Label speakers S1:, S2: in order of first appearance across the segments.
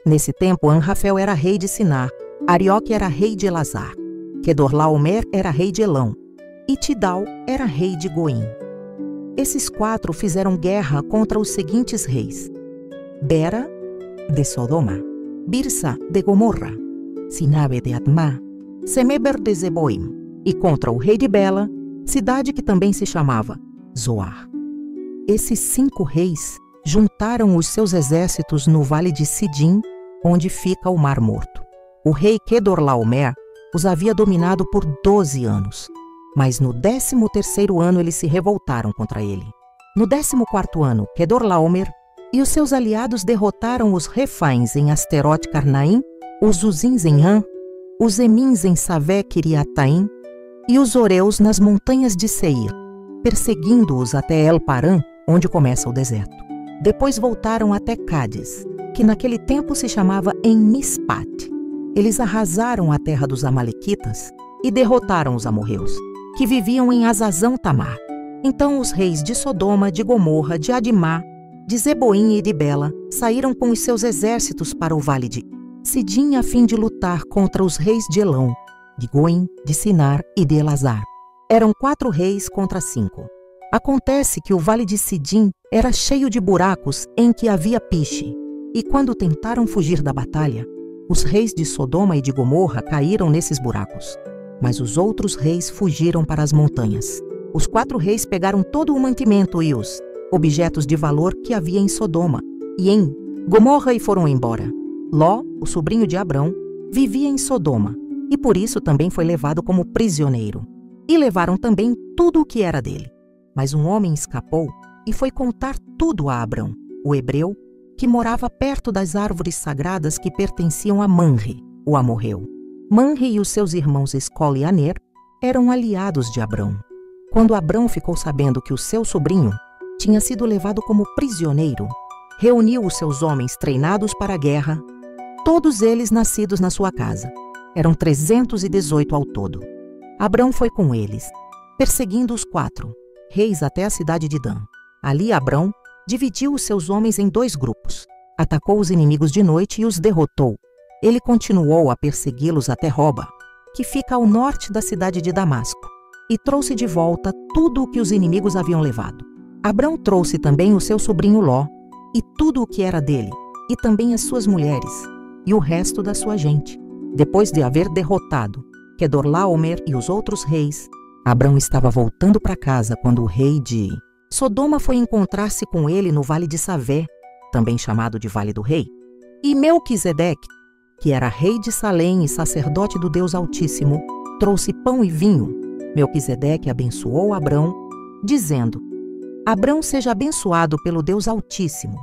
S1: Nesse tempo, Anrafel era rei de Sinar, Arioque era rei de Elazar, Quedorlaomer era rei de Elão, e Tidal era rei de Goim. Esses 4 fizeram guerra contra os seguintes reis: Bera, de Sodoma, Birsa, de Gomorra, Sinabe, de Admá, Semeber, de Zeboim, e contra o rei de Bela, cidade que também se chamava Zoar. Esses 5 reis juntaram os seus exércitos no vale de Sidim, onde fica o Mar Morto. O rei Quedorlaomer os havia dominado por 12 anos, mas no 13º ano eles se revoltaram contra ele. No 14º ano, Quedorlaomer e os seus aliados derrotaram os Refaíns em Asterote Carnaim, os Uzins em Ram, os Emins em Savé Kiriataim e os Oreus nas montanhas de Seir, perseguindo-os até El-Parã, onde começa o deserto. Depois voltaram até Cádiz, que naquele tempo se chamava En-Mispat. Eles arrasaram a terra dos amalequitas e derrotaram os amorreus, que viviam em Azazão Tamar. Então os reis de Sodoma, de Gomorra, de Adimá, de Zeboim e de Bela saíram com os seus exércitos para o vale de Sidim a fim de lutar contra os reis de Elão, de Goim, de Sinar e de Elazar. Eram 4 reis contra 5. Acontece que o vale de Sidim era cheio de buracos em que havia piche, e quando tentaram fugir da batalha, os reis de Sodoma e de Gomorra caíram nesses buracos, mas os outros reis fugiram para as montanhas. Os 4 reis pegaram todo o mantimento e os objetos de valor que havia em Sodoma e em Gomorra e foram embora. Ló, o sobrinho de Abrão, vivia em Sodoma e por isso também foi levado como prisioneiro. E levaram também tudo o que era dele. Mas um homem escapou e foi contar tudo a Abrão, o hebreu, que morava perto das árvores sagradas que pertenciam a Manre, o amorreu. Manre e os seus irmãos Escol e Aner eram aliados de Abrão. Quando Abrão ficou sabendo que o seu sobrinho tinha sido levado como prisioneiro, reuniu os seus homens treinados para a guerra, todos eles nascidos na sua casa. Eram 318 ao todo. Abrão foi com eles, perseguindo os 4 reis até a cidade de Dan. Ali Abrão dividiu os seus homens em 2 grupos, atacou os inimigos de noite e os derrotou. Ele continuou a persegui-los até Roba, que fica ao norte da cidade de Damasco, e trouxe de volta tudo o que os inimigos haviam levado. Abrão trouxe também o seu sobrinho Ló, e tudo o que era dele, e também as suas mulheres, e o resto da sua gente. Depois de haver derrotado Quedorlaomer e os outros reis, Abrão estava voltando para casa quando o rei de Sodoma foi encontrar-se com ele no vale de Savé, também chamado de Vale do Rei. E Melquisedeque, que era rei de Salém e sacerdote do Deus Altíssimo, trouxe pão e vinho. Melquisedeque abençoou Abrão, dizendo: Abrão seja abençoado pelo Deus Altíssimo,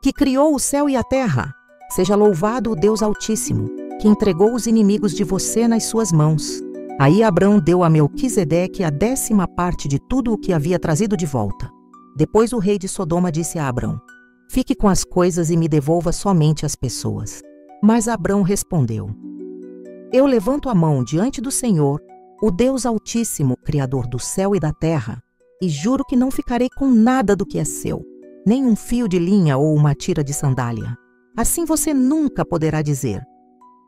S1: que criou o céu e a terra. Seja louvado o Deus Altíssimo, que entregou os inimigos de você nas suas mãos. Aí Abrão deu a Melquisedeque a 10ª parte de tudo o que havia trazido de volta. Depois o rei de Sodoma disse a Abrão: Fique com as coisas e me devolva somente as pessoas. Mas Abrão respondeu: Eu levanto a mão diante do Senhor, o Deus Altíssimo, Criador do céu e da terra, e juro que não ficarei com nada do que é seu, nem um fio de linha ou uma tira de sandália. Assim você nunca poderá dizer: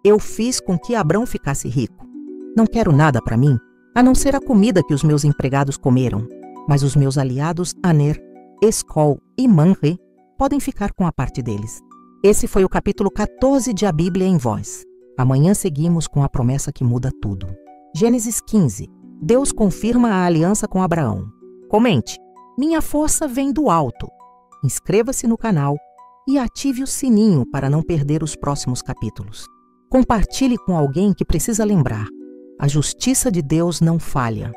S1: Eu fiz com que Abrão ficasse rico. Não quero nada para mim, a não ser a comida que os meus empregados comeram, mas os meus aliados Aner, Escol e Manre podem ficar com a parte deles. Esse foi o capítulo 14 de A Bíblia em Voz. Amanhã seguimos com a promessa que muda tudo. Gênesis 15. Deus confirma a aliança com Abraão. Comente: Minha força vem do alto. Inscreva-se no canal e ative o sininho para não perder os próximos capítulos. Compartilhe com alguém que precisa lembrar: a justiça de Deus não falha.